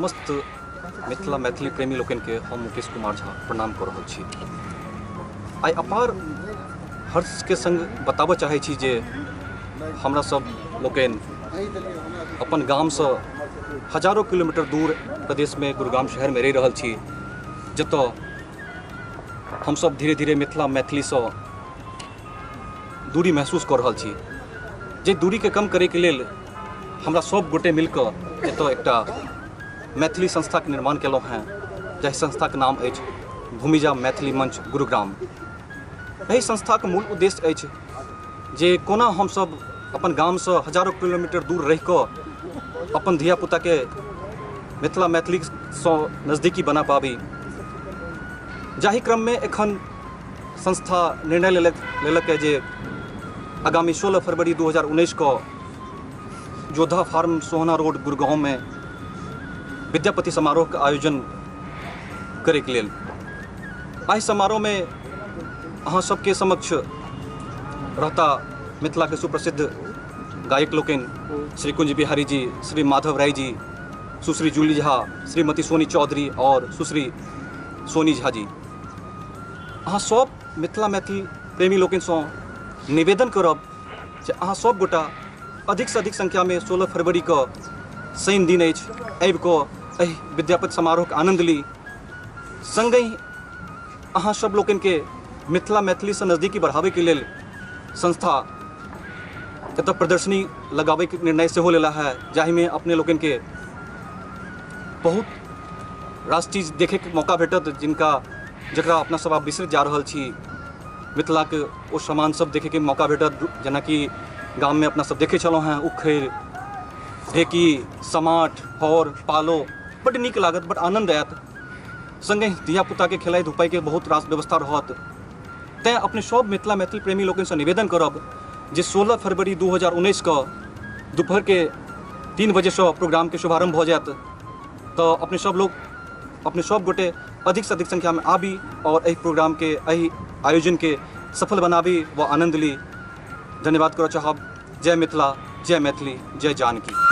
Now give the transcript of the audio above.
समस्त मिथिला मैथिली प्रेमी लोकन के हम मुकेश कुमार झा प्रणाम कर रहल छी। आइ अपार हर्ष के संग बताबऽ चाहै छी जे हमरा सब लोकन अपन गाम से हजारों किलोमीटर दूर प्रदेश में गुरुग्राम शहर में रहि रहल छी, जतऽ हम सब धीरे धीरे मिथिला मैथिली से दूरी महसूस कर रहल छी। जे दूरी के कम करे के लेल हमरा सब गोटे मिलकर एतऽ एकटा मैथिली संस्था के निर्माण केलहुँ हैं, जाहि संस्था के नाम अछि भूमिजा मैथिली मंच गुरुग्राम। एहि संस्था के मूल उद्देश्य अछि जे कोना हम सब अपन गाम से हजारों किलोमीटर दूर रहि कऽ अपन धिया पुता के मिथिला मैथिली से नजदीकी बना पाबी। जाहि क्रम में एखन संस्था निर्णय लेलक है जे आगामी 16 फरवरी 2019 को जोधा फार्म सोहना रोड गुरुग्राम में विद्यापति समारोह का आयोजन करे के लेल। एहि समारोह में अहाँ सबके समक्ष रहता मिथिला के सुप्रसिद्ध गायक लोकन श्री कुंज बिहारी जी, श्री माधव राय जी, सुश्री जूली झा, श्रीमती सोनी चौधरी और सुश्री सोनी झा जी। अहाँ सब मिथिला मैथिली प्रेमी लोकन से निवेदन करब जे अहाँ सब गोटा अधिक से अधिक संख्या में 16 फरवरी को शनि दिन आबि कऽ एहि विद्यापति समारोह के आनंद ली। संगहि अहाँ सब लोकन के मिथिला मैथिली से नजदीकी बढ़ावे के लेल संस्था एतऽ प्रदर्शनी लगावे के निर्णय सेहो लेला है, जाहि में अपने लोगन के बहुत रास चीज देखे के मौका भेटत जकरा अपना सब आप बिसरैत जा रहल छी। मिथिला के ओ सामान सब देखे के मौका भेटत, जेना कि गाम में अपना सब देखे छलहुँ हैं उखैर, ढेकी, समाट, हौर, पालो, बड़ नीक लागत, बड़ आनंद आयत। संगे धिया पुता के खेलाई धुपाई के बहुत रास व्यवस्था रहत। तैं अपने सब मिथिला मैथिली प्रेमी लोगन से निवेदन करब जे 16 फरवरी 2019 को दोपहर के 3 बजे से प्रोग्राम के शुभारंभ हो जात। तो अपने सब गोटे अधिक से अधिक संख्या में आबी और एहि प्रोग्राम के एहि आयोजन के सफल बनाबी व आनंद ली। धन्यवाद करो चाहब। जय मिथिला, जय मैथिली, जय जानकी।